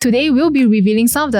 Today we'll be revealing some of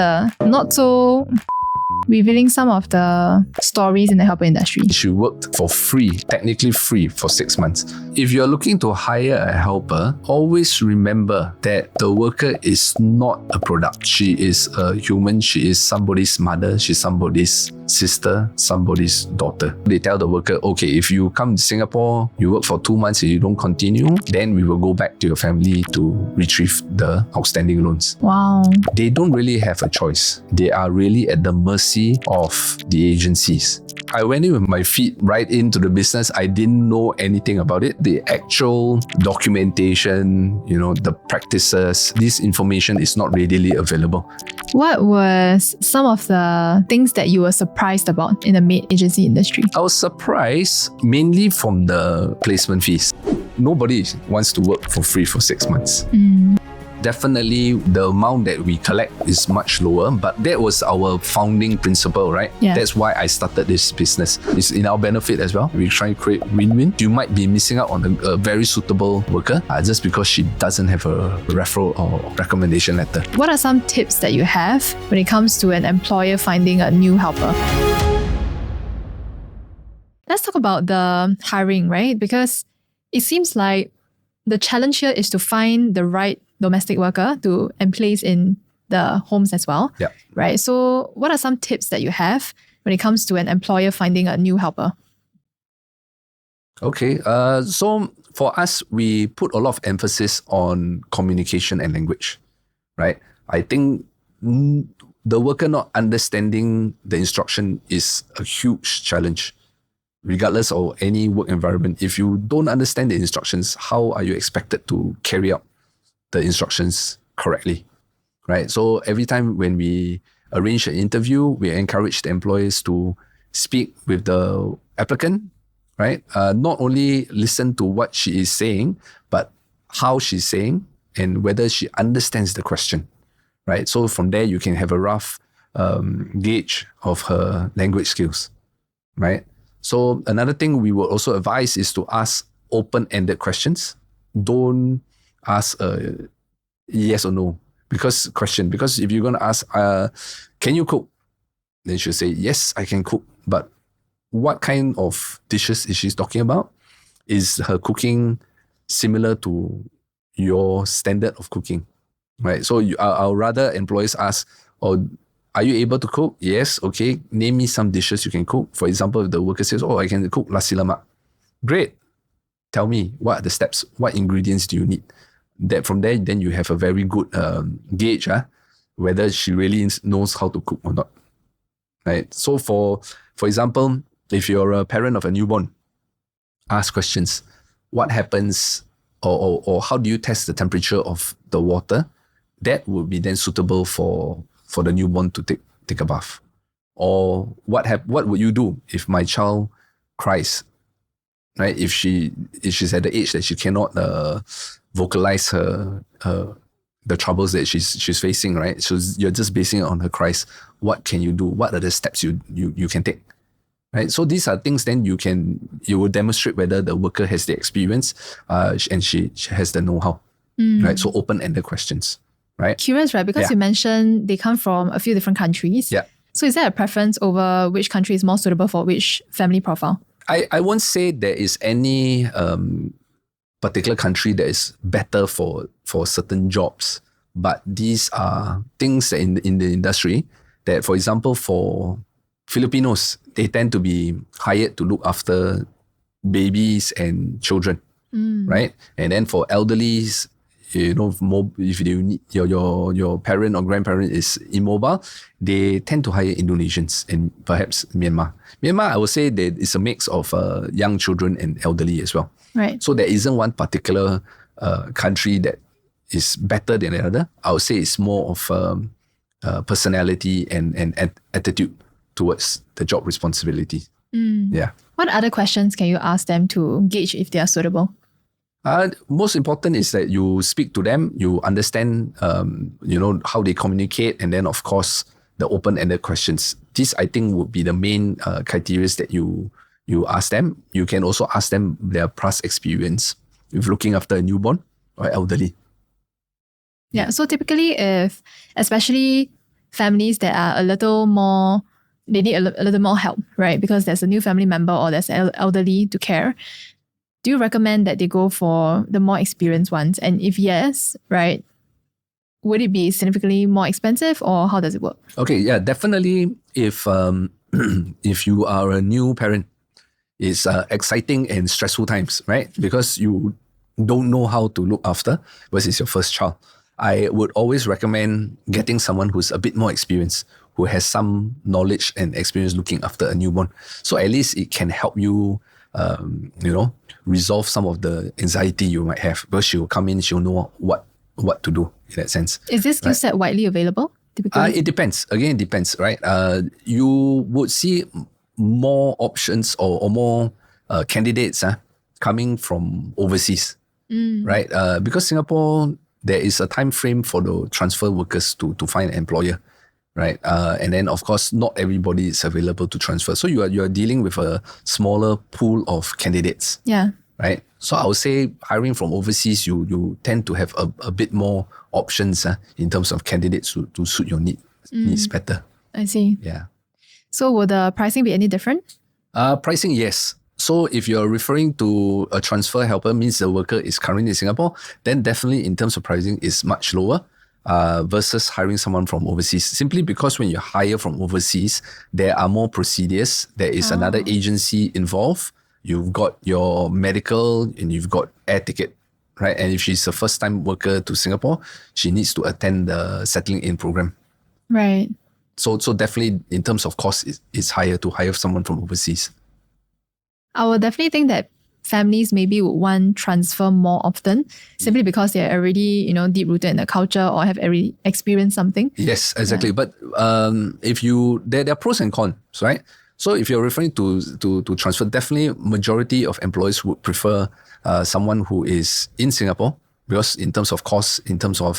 the stories in the helper industry. She worked for free, technically free, for 6 months. If you're looking to hire a helper, always remember that the worker is not a product. She is a human. She is somebody's mother. She's somebody's sister, somebody's daughter. They tell the worker, okay, if you come to Singapore, you work for 2 months and you don't continue, then we will go back to your family to retrieve the outstanding loans. Wow. They don't really have a choice. They are really at the mercy of the agencies. I went in with my feet right into the business. I didn't know anything about it. The actual documentation, the practices, this information is not readily available. What was some of the things that you were surprised about in the maid agency industry? I was surprised mainly from the placement fees. Nobody wants to work for free for 6 months. Definitely the amount that we collect is much lower, but that was our founding principle, right? Yeah. That's why I started this business. It's in our benefit as well. We try to create win-win. You might be missing out on a very suitable worker just because she doesn't have a referral or recommendation letter. What are some tips that you have when it comes to an employer finding a new helper? Let's talk about the hiring, right? Because it seems like the challenge here is to find the right domestic worker to emplace in the homes as well. Yeah. Right. So what are some tips that you have when it comes to an employer finding a new helper? Okay. So for us, we put a lot of emphasis on communication and language, right? I think the worker not understanding the instruction is a huge challenge. Regardless of any work environment, if you don't understand the instructions, how are you expected to carry out the instructions correctly, right? So every time when we arrange an interview, we encourage the employees to speak with the applicant, right? Not only listen to what she is saying, but how she's saying and whether she understands the question, right? So from there, you can have a rough gauge of her language skills, right? So another thing we will also advise is to ask open-ended questions. Don't ask a yes or no because if you're going to ask, can you cook? Then she'll say, yes, I can cook. But what kind of dishes is she talking about? Is her cooking similar to your standard of cooking, right? So I'll rather employees ask, are you able to cook? Yes. Okay. Name me some dishes you can cook. For example, if the worker says, I can cook nasi lemak. Great. Tell me, what are the steps? What ingredients do you need? From there, then you have a very good gauge whether she really knows how to cook or not. Right. So for example, if you're a parent of a newborn, ask questions. What happens or how do you test the temperature of the water? That would be then suitable for the newborn to take a bath. Or what would you do if my child cries, right? If she's at the age that she cannot vocalize the troubles that she's facing, right? So you're just basing it on her cries. What can you do? What are the steps you can take, right? So these are things then you will demonstrate whether the worker has the experience and she has the know-how, right? So open-ended questions. Right. Curious, right? Because you mentioned they come from a few different countries. Yeah. So is there a preference over which country is more suitable for which family profile? I won't say there is any particular country that is better for certain jobs, but these are things that in the industry that, for example, for Filipinos, they tend to be hired to look after babies and children, right? And then for elderlies, if you need your parent or grandparent is immobile, they tend to hire Indonesians and perhaps Myanmar. Myanmar, I would say that it's a mix of young children and elderly as well. Right. So there isn't one particular country that is better than the other. I would say it's more of personality and attitude towards the job responsibility. Yeah. What other questions can you ask them to gauge if they are suitable? Most important is that you speak to them, you understand, how they communicate, and then of course the open-ended questions. This I think would be the main criteria that you ask them. You can also ask them their past experience with looking after a newborn or elderly. Yeah. So typically, especially families that are a little more, they need a little more help, right? Because there's a new family member or there's elderly to care. Do you recommend that they go for the more experienced ones? And if yes, right, would it be significantly more expensive or how does it work? Okay, yeah, definitely. If if you are a new parent, it's exciting and stressful times, right? Because you don't know how to look after because it's your first child. I would always recommend getting someone who's a bit more experienced, who has some knowledge and experience looking after a newborn. So at least it can help you, resolve some of the anxiety you might have because she'll come in, she'll know what to do in that sense. Is this skill set widely available? Typically? It depends. Again, it depends, right? You would see more options or more candidates coming from overseas, right? Because Singapore, there is a time frame for the transfer workers to find an employer, right? And then, of course, not everybody is available to transfer. So you are dealing with a smaller pool of candidates. Yeah. Right. So I would say hiring from overseas, you tend to have a bit more options in terms of candidates to suit your needs better. I see. Yeah. So will the pricing be any different? Pricing, yes. So if you're referring to a transfer helper, means the worker is currently in Singapore, then definitely in terms of pricing is much lower versus hiring someone from overseas. Simply because when you hire from overseas, there are more procedures. There is another agency involved. You've got your medical and you've got air ticket, right? And if she's a first-time worker to Singapore, she needs to attend the settling in program. Right. So definitely in terms of cost, it's higher to hire someone from overseas. I would definitely think that families maybe would want transfer more often simply because they're already, deep-rooted in the culture or have already experienced something. Yes, exactly. Yeah. But if there are pros and cons, right? So if you're referring to transfer, definitely majority of employers would prefer someone who is in Singapore because in terms of cost, in terms of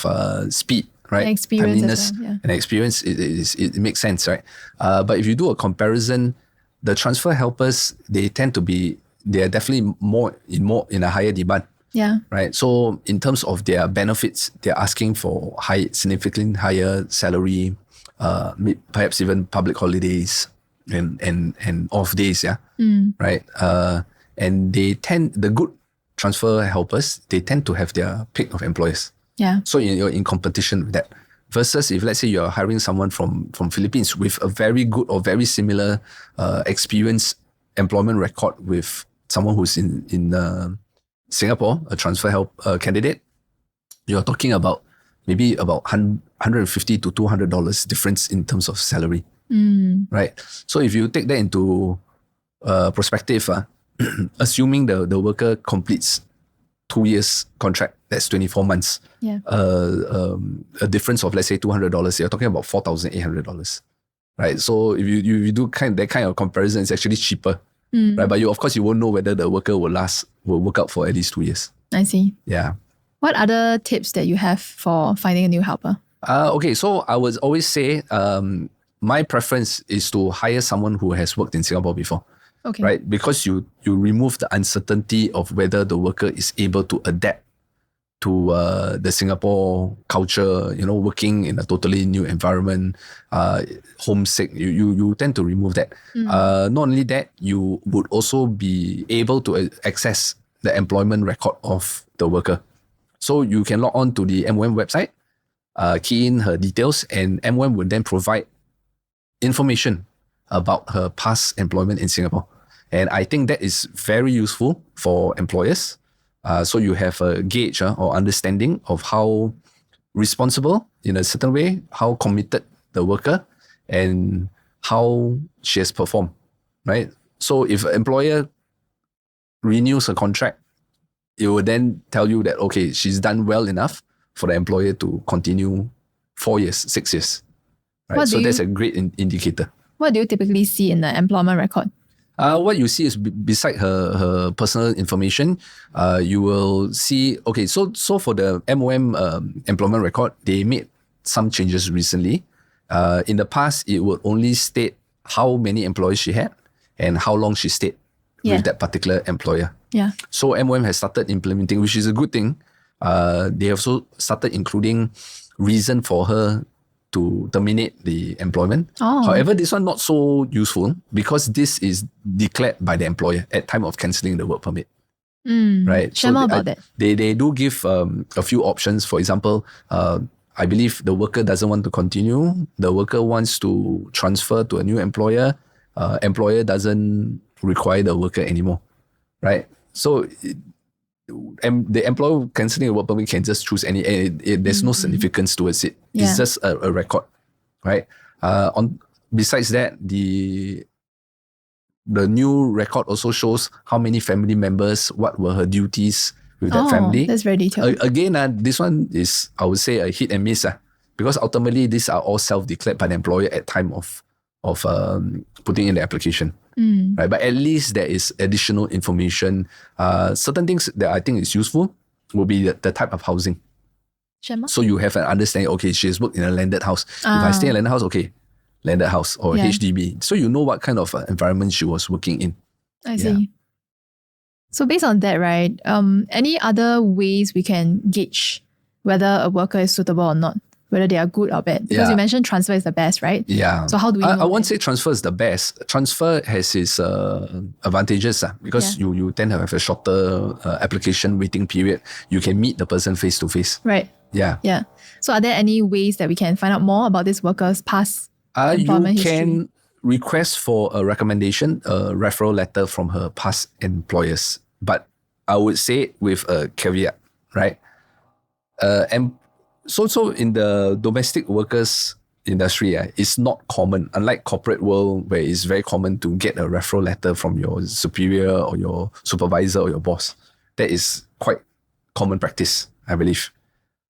speed, right? And experience timeliness as well, yeah. and experience, it makes sense, right? But if you do a comparison, the transfer helpers, they are definitely more in a higher demand. Yeah. Right. So in terms of their benefits, they're asking for significantly higher salary, perhaps even public holidays and off days. Yeah. Right. And the good transfer helpers, they tend to have their pick of employers. Yeah. So you're in competition with that. Versus if let's say you're hiring someone from Philippines with a very good or very similar experience employment record with someone who's in Singapore, a transfer help candidate, you're talking about maybe about $150 to $200 difference in terms of salary, right? So if you take that into perspective, assuming the worker completes 2 years contract, that's 24 months. Yeah. A difference of let's say $200, you're talking about $4,800, right? So if you do that kind of comparison, it's actually cheaper, right? But of course you won't know whether the worker will work out for at least 2 years. I see. Yeah. What other tips that you have for finding a new helper? Okay, so I would always say my preference is to hire someone who has worked in Singapore before. Okay. Right? Because you remove the uncertainty of whether the worker is able to adapt to the Singapore culture, working in a totally new environment, homesick. You tend to remove that. Not only that, you would also be able to access the employment record of the worker. So you can log on to the MOM website, key in her details, and MOM would then provide information about her past employment in Singapore. And I think that is very useful for employers. So you have a gauge or understanding of how responsible in a certain way, how committed the worker, and how she has performed, right? So if an employer renews a contract, it will then tell you that, okay, she's done well enough for the employer to continue 4 years, 6 years, right? So that's a great indicator. What do you typically see in the employment record? What you see is beside her personal information, you will see, okay, so for the MOM employment record, they made some changes recently. In the past, it would only state how many employees she had and how long she stayed with that particular employer. Yeah. So MOM has started implementing, which is a good thing, They also started including reason for her to terminate the employment. However, this one not so useful because this is declared by the employer at time of cancelling the work permit. Right? Share more about that. They do give a few options. For example, I believe the worker doesn't want to continue. The worker wants to transfer to a new employer. Employer doesn't require the worker anymore. Right? So the employer cancelling a work permit can just choose any. There's no significance towards it. Yeah. It's just a record, right? Besides that, the new record also shows how many family members, what were her duties with that family. That's very detailed. Again, this one is, I would say, a hit and miss, because ultimately these are all self-declared by the employer at time of putting in the application. Right? But at least there is additional information. Certain things that I think is useful will be the type of housing. So you have an understanding, okay, she has worked in a landed house. If I stay in a landed house, okay, landed house or HDB. So you know what kind of environment she was working in. I see. So based on that, right, any other ways we can gauge whether a worker is suitable or not? Whether they are good or bad. Because you mentioned transfer is the best, right? Yeah. So how do we know I won't say transfer is the best. Transfer has its advantages because you tend to have a shorter application waiting period. You can meet the person face to face. Right. Yeah. Yeah. So are there any ways that we can find out more about this worker's past employment history? You can request for a recommendation, a referral letter from her past employers. But I would say with a caveat, right? So in the domestic workers industry, it's not common. Unlike corporate world, where it's very common to get a referral letter from your superior or your supervisor or your boss. That is quite common practice, I believe.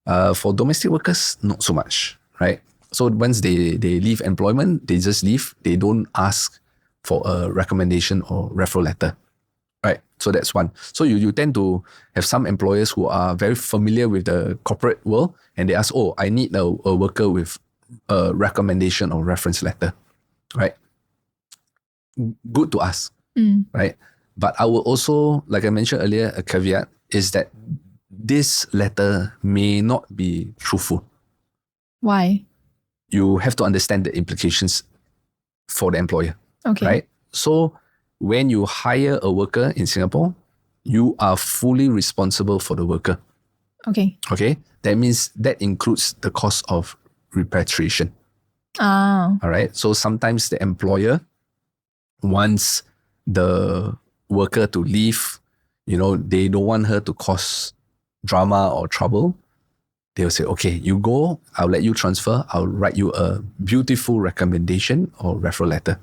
For domestic workers, not so much, right? So once they leave employment, they just leave. They don't ask for a recommendation or referral letter. Right. So that's one. So you tend to have some employers who are very familiar with the corporate world and they ask, oh, I need a worker with a recommendation or reference letter. Right. Good to ask. Right. But I will also, like I mentioned earlier, a caveat is that this letter may not be truthful. Why? You have to understand the implications for the employer. Okay. Right. So when you hire a worker in Singapore, you are fully responsible for the worker. Okay. Okay? That means that includes the cost of repatriation. All right? So sometimes the employer wants the worker to leave. They don't want her to cause drama or trouble. They'll say, okay, you go, I'll let you transfer. I'll write you a beautiful recommendation or referral letter.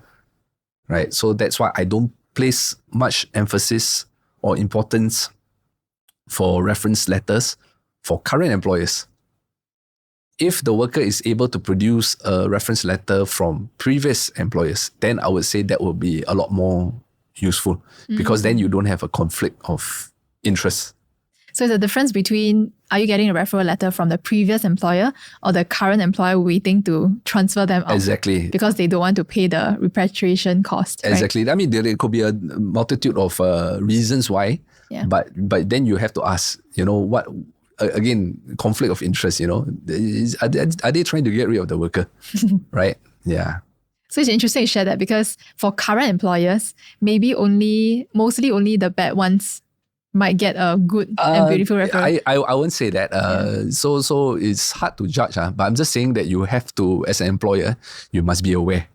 Right, so that's why I don't place much emphasis or importance for reference letters for current employers. If the worker is able to produce a reference letter from previous employers, then I would say that will be a lot more useful because then you don't have a conflict of interest. So it's a difference between are you getting a referral letter from the previous employer or the current employer waiting to transfer them out? Exactly. Because they don't want to pay the repatriation cost. Exactly. Right? I mean, there could be a multitude of reasons why, but then you have to ask, what, again, conflict of interest, are they trying to get rid of the worker? Right? Yeah. So it's interesting to share that because for current employers, mostly only the bad ones might get a good and beautiful referral. I won't say that. So it's hard to judge. But I'm just saying that you have to, as an employer, you must be aware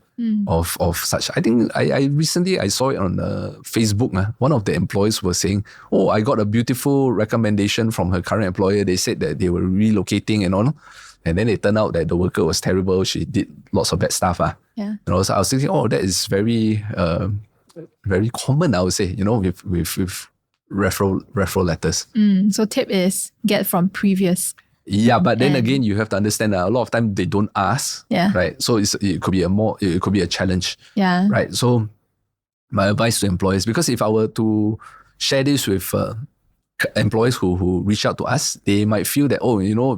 of such. I think I recently saw it on Facebook. One of the employees was saying, oh, I got a beautiful recommendation from her current employer. They said that they were relocating and all. And then it turned out that the worker was terrible. She did lots of bad stuff. Yeah. So I was thinking, oh, that is very, very common, I would say, with referral letters. So tip is get from previous. Yeah, but then again, you have to understand that a lot of time they don't ask. Yeah. Right. So it could be a challenge. Yeah. Right. So my advice to employers, because if I were to share this with employees who reach out to us, they might feel that,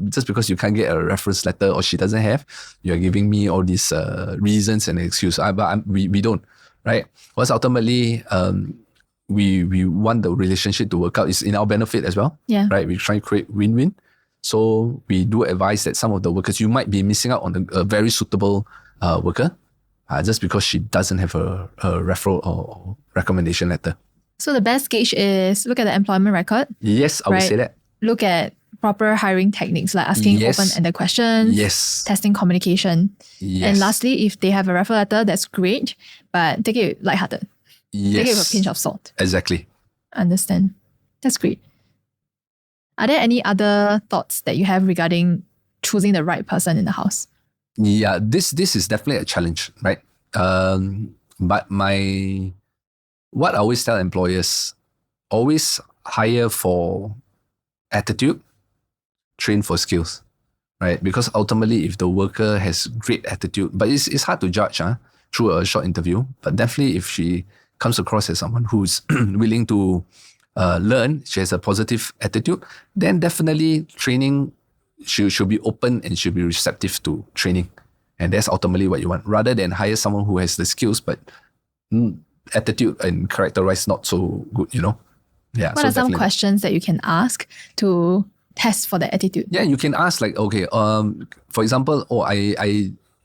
just because you can't get a reference letter or she doesn't have, you're giving me all these reasons and excuses. But we don't. Right. Because ultimately, we want the relationship to work out. It's in our benefit as well. Yeah. Right? We try to create win-win. So we do advise that some of the workers, you might be missing out on a very suitable worker just because she doesn't have a referral or recommendation letter. So the best gauge is look at the employment record. Yes, I would say that. Look at proper hiring techniques like asking open-ended questions, testing communication. Yes. And lastly, if they have a referral letter, that's great, but take it lighthearted. Yes. Take it with a pinch of salt. Exactly. Understand. That's great. Are there any other thoughts that you have regarding choosing the right person in the house? Yeah, this is definitely a challenge, right? But what I always tell employers, always hire for attitude, train for skills, right? Because ultimately, if the worker has great attitude, but it's hard to judge through a short interview, but definitely if she comes across as someone who's willing to learn, she has a positive attitude, then definitely training, she should be open and should be receptive to training. And that's ultimately what you want, rather than hire someone who has the skills, but attitude and character-wise not so good, you know? Yeah. What are some questions that you can ask to test for the attitude? Yeah, you can ask like, okay, for example,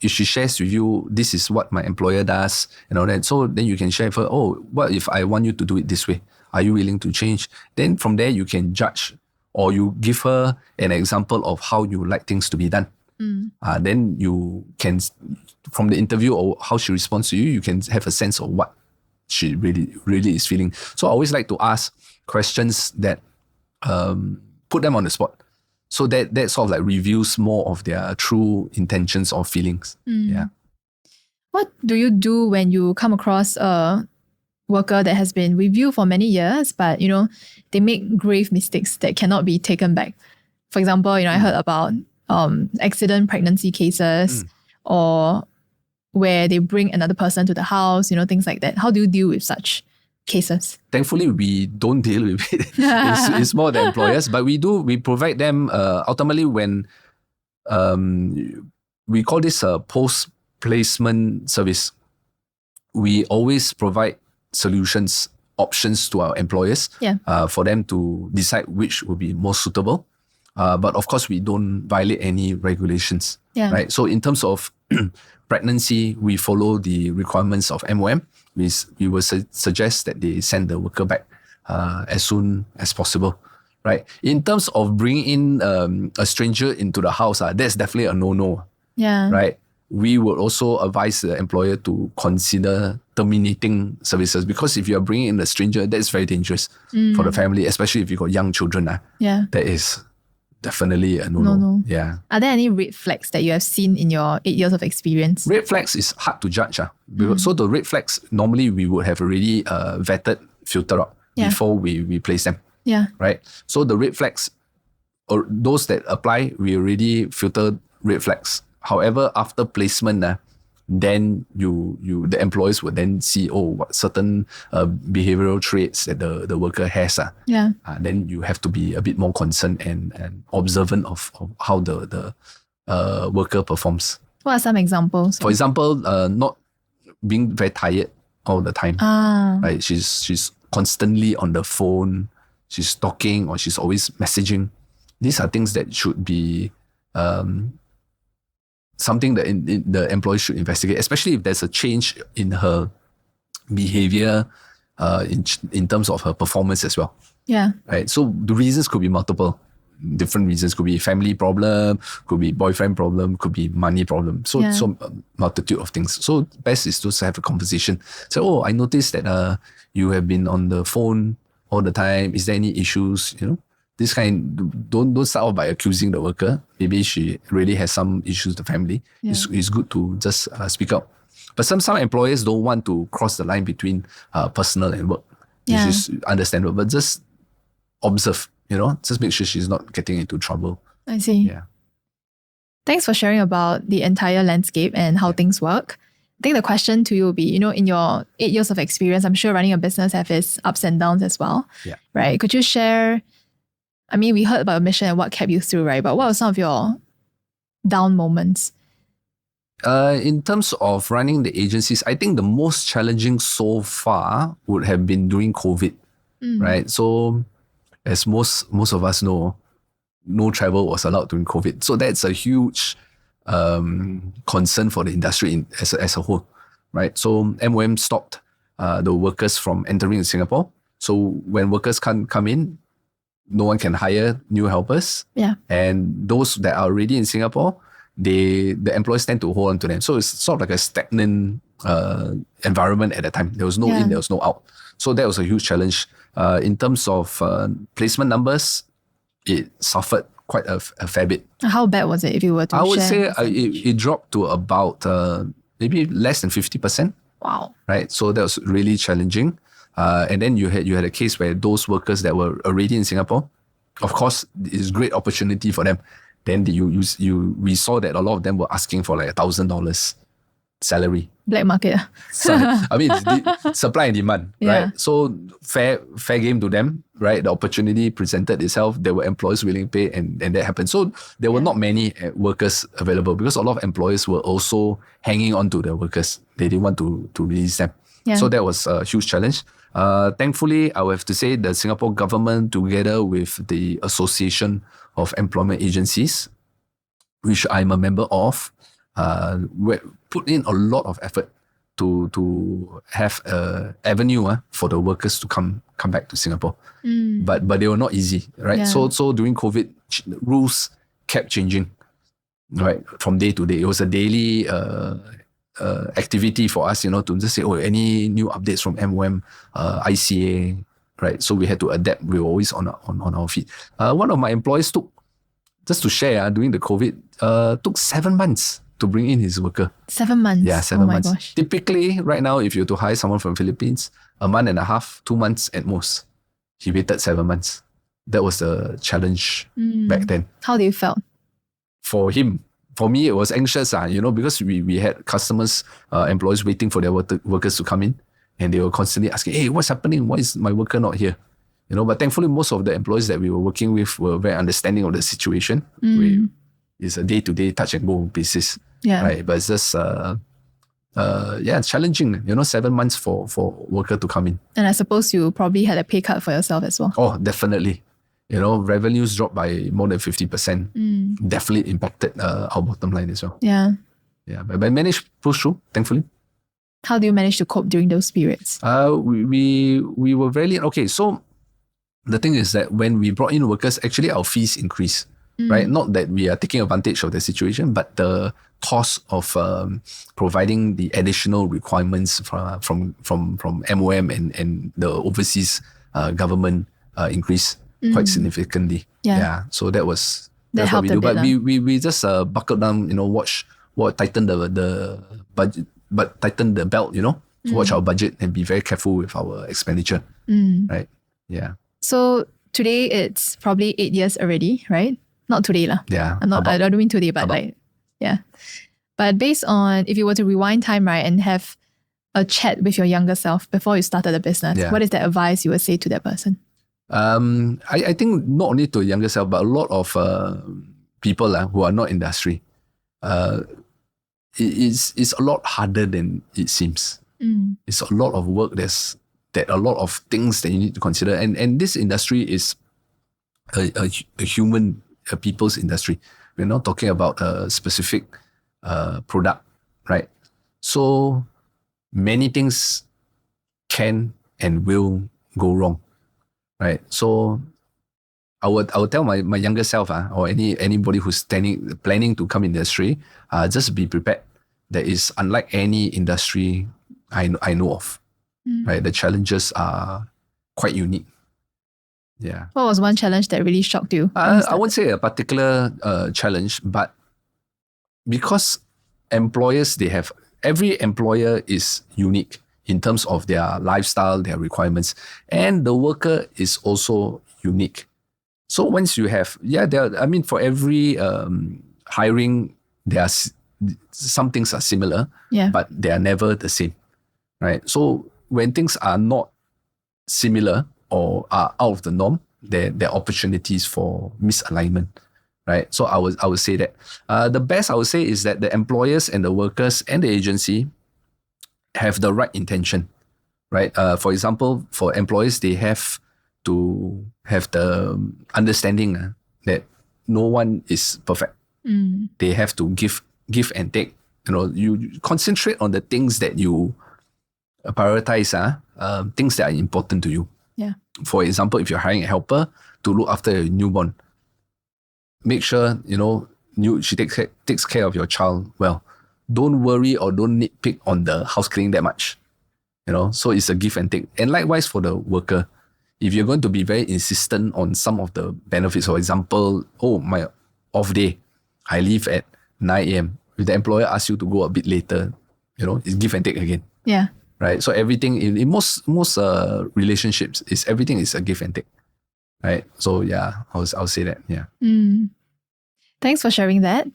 if she shares with you, this is what my employer does and all that. So then you can share with her, what if I want you to do it this way? Are you willing to change? Then from there, you can judge or you give her an example of how you like things to be done. Then you can, from the interview or how she responds to you, you can have a sense of what she really is feeling. So I always like to ask questions that put them on the spot. So that sort of like reveals more of their true intentions or feelings. Yeah. What do you do when you come across a worker that has been with you for many years, but they make grave mistakes that cannot be taken back? For example, I heard about accident pregnancy cases or where they bring another person to the house, things like that. How do you deal with such cases? Thankfully, we don't deal with it. It's more the employers, but we provide them ultimately when we call this a post-placement service. We always provide solutions, options to our employers for them to decide which will be most suitable. But of course, we don't violate any regulations, right? So in terms of pregnancy, we follow the requirements of MOM. We will suggest that they send the worker back as soon as possible, right? In terms of bringing in a stranger into the house, that's definitely a no-no, right? We would also advise the employer to consider terminating services, because if you are bringing in a stranger, that's very dangerous for the family, especially if you've got young children. That is definitely a no-no. Yeah. Are there any red flags that you have seen in your 8 years of experience? Red flags is hard to judge. So the red flags, normally we would have already vetted, filtered out before we place them. Yeah. Right? So the red flags, or those that apply, we already filtered red flags. However, after placement, then the employers would then see what certain behavioral traits that the worker has. Then you have to be a bit more concerned and observant of how the worker performs. What are some examples? For example, not being very tired all the time. Right? She's constantly on the phone. She's talking or she's always messaging. These are things that should be something that the employee should investigate, especially if there's a change in her behavior in terms of her performance as well. Yeah. Right. So the reasons could be multiple. Different reasons. Could be family problem, could be boyfriend problem, could be money problem. So multitude of things. So best is to have a conversation. So, I noticed that you have been on the phone all the time. Is there any issues? This kind, don't start off by accusing the worker. Maybe she really has some issues with the family. It's good to just speak up. But some employers don't want to cross the line between personal and work, which is understandable. But just observe, just make sure she's not getting into trouble. I see. Yeah. Thanks for sharing about the entire landscape and how things work. I think the question to you will be, in your 8 years of experience, I'm sure running a business has its ups and downs as well. Yeah. Right? Could you share, we heard about your mission and what kept you through, right? But what are some of your down moments? In terms of running the agencies, I think the most challenging so far would have been during COVID, right? So as most of us know, no travel was allowed during COVID. So that's a huge concern for the industry as a whole, right? So MOM stopped the workers from entering Singapore. So when workers can't come in, no one can hire new helpers. Yeah. And those that are already in Singapore, the employers tend to hold on to them. So it's sort of like a stagnant environment at that time. There was no in, there was no out. So that was a huge challenge. In terms of placement numbers, it suffered quite a fair bit. How bad was it if you were to I would share? say it dropped to about maybe less than 50%. Wow. Right? So that was really challenging. And then you had a case where those workers that were already in Singapore, of course, it's a great opportunity for them. Then we saw that a lot of them were asking for like $1,000 salary. Black market. So, I mean, it's supply and demand, right? So fair game to them, right? The opportunity presented itself. There were employers willing to pay, and that happened. So there were not many workers available because a lot of employers were also hanging on to the workers. They didn't want to release them. Yeah. So that was a huge challenge. Thankfully, I would have to say the Singapore government, together with the Association of Employment Agencies, which I'm a member of, put in a lot of effort to have an avenue for the workers to come back to Singapore. But they were not easy, right? Yeah. So during COVID, rules kept changing, right? From day to day. It was a daily activity for us, to just say, any new updates from MOM, ICA, right? So we had to adapt. We were always on our feet. One of my employees just to share, during the COVID, took 7 months to bring in his worker. 7 months? Yeah, 7 months. Oh my gosh. Typically, right now, if you were to hire someone from Philippines, 1.5 months, 2 months at most. He waited 7 months. That was the challenge back then. How do you felt? For him. For me, it was anxious, because we had customers, employees waiting for their workers to come in, and they were constantly asking, hey, what's happening? Why is my worker not here? But thankfully, most of the employees that we were working with were very understanding of the situation. It's a day-to-day touch-and-go basis. Yeah. Right? But it's just, challenging, 7 months for worker to come in. And I suppose you probably had a pay cut for yourself as well. Oh, definitely. Revenues dropped by more than 50%. Definitely impacted our bottom line as well. Yeah. Yeah, but I managed to push through, thankfully. How do you manage to cope during those periods? We were very... Okay, so the thing is that when we brought in workers, actually our fees increased, right? Not that we are taking advantage of the situation, but the cost of providing the additional requirements from MOM and the overseas government increased quite significantly. Yeah. So that's what we do. But we just buckled down, tighten the budget, but tighten the belt, watch our budget and be very careful with our expenditure. Right? Yeah. So today it's probably 8 years already, right? Not today lah. Yeah. I don't mean today, but yeah. But based on, if you were to rewind time, right, and have a chat with your younger self before you started the business, what is the advice you would say to that person? I think not only to younger self, but a lot of people who are not industry, it's a lot harder than it seems. It's a lot of work. There's a lot of things that you need to consider. And this industry is a human, a people's industry. We're not talking about a specific product, right? So many things can and will go wrong. Right, so I would tell my younger self, or anybody who's planning to come in the industry, just be prepared. That is unlike any industry I know of. Right, the challenges are quite unique. Yeah. What was one challenge that really shocked you? I won't say a particular challenge, but because employers, every employer is unique in terms of their lifestyle, their requirements, and the worker is also unique. So once you have, for every hiring, some things are similar, but they are never the same, right? So when things are not similar or are out of the norm, there are opportunities for misalignment, right? So I would say that. The best I would say is that the employers and the workers and the agency have the right intention, right? For example, for employers, they have to have the understanding that no one is perfect. They have to give and take. You concentrate on the things that you prioritize, things that are important to you. Yeah. For example, if you're hiring a helper to look after a newborn, make sure, she takes care of your child well. Don't worry or don't nitpick on the house cleaning that much. So it's a give and take. And likewise for the worker, if you're going to be very insistent on some of the benefits, for example, my off day, I leave at 9 a.m. If the employer asks you to go a bit later, it's give and take again. Yeah. Right. So everything in most relationships everything is a give and take. Right. So yeah, I'll say that. Yeah. Thanks for sharing that.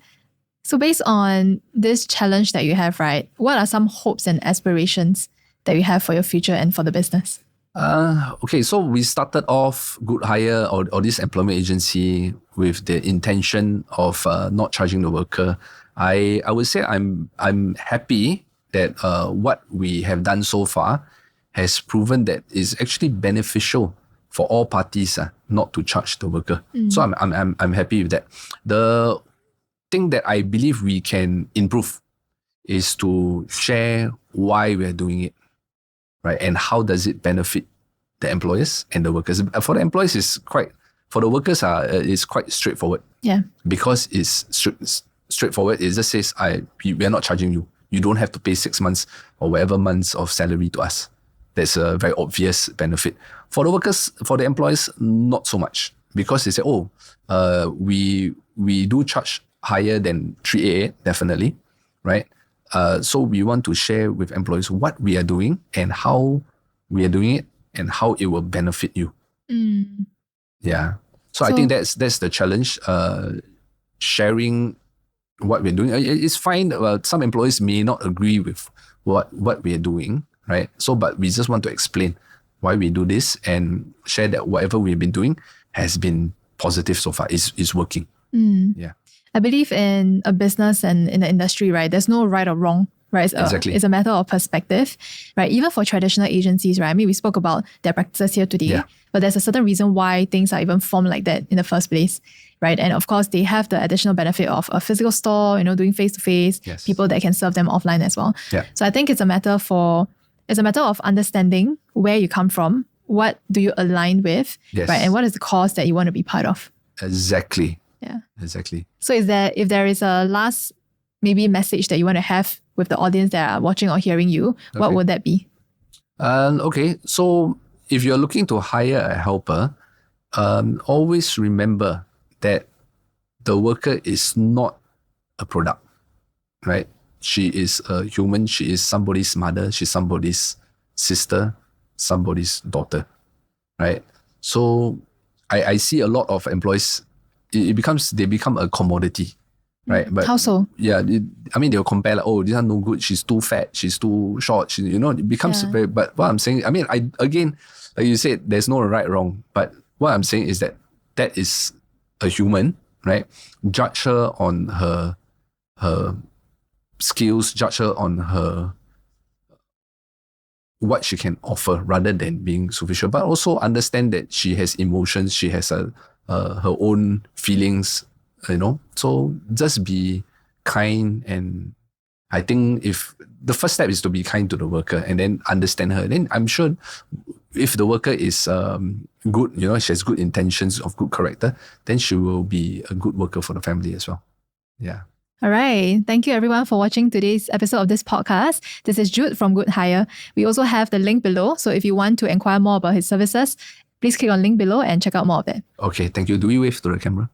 So based on this challenge that you have, right, what are some hopes and aspirations that you have for your future and for the business? Okay, so we started off Goodhire or this employment agency with the intention of not charging the worker. I would say I'm happy that what we have done so far has proven that it's actually beneficial for all parties not to charge the worker. So I'm happy with that. The thing that I believe we can improve is to share why we're doing it, right? And how does it benefit the employers and the workers? For the employers, for the workers, it's quite straightforward. Yeah. Because it's straightforward. It just says, we are not charging you. You don't have to pay 6 months or whatever months of salary to us. That's a very obvious benefit. For the workers, for the employers, not so much. Because they say, we do charge higher than 3AA, definitely, right? So we want to share with employees what we are doing and how we are doing it and how it will benefit you. Yeah. So I think that's the challenge. Sharing what we're doing. It's fine. Some employees may not agree with what we are doing, right? So, but we just want to explain why we do this and share that whatever we've been doing has been positive so far. Is working. Yeah. I believe in a business and in the industry, right? There's no right or wrong, right? Exactly. It's a matter of perspective, right? Even for traditional agencies, right? I mean, we spoke about their practices here today, but there's a certain reason why things are even formed like that in the first place, right? And of course, they have the additional benefit of a physical store, doing face-to-face, people that can serve them offline as well. Yeah. So I think it's a matter of understanding where you come from, what do you align with, right? And what is the cause that you want to be part of? Exactly. Yeah. Exactly. So if there is a last maybe message that you want to have with the audience that are watching or hearing you, what would that be? Okay. So if you're looking to hire a helper, always remember that the worker is not a product, right? She is a human. She is somebody's mother. She's somebody's sister, somebody's daughter, right? So I see a lot of employees, they become a commodity, right? But how so? Yeah, they'll compare like, this one no good. She's too fat. She's too short. It becomes very. But what I'm saying, again, like you said, there's no right wrong. But what I'm saying is that is a human, right? Judge her on her skills. Judge her on her what she can offer rather than being superficial. But also understand that she has emotions. She has her own feelings, So just be kind, and I think if the first step is to be kind to the worker and then understand her, then I'm sure if the worker is good, she has good intentions, of good character, then she will be a good worker for the family as well. Yeah. All right. Thank you everyone for watching today's episode of this podcast. This is Jude from Goodhire. We also have the link below. So if you want to inquire more about his services, please click on link below and check out more of it. Okay, thank you. Do we wave to the camera?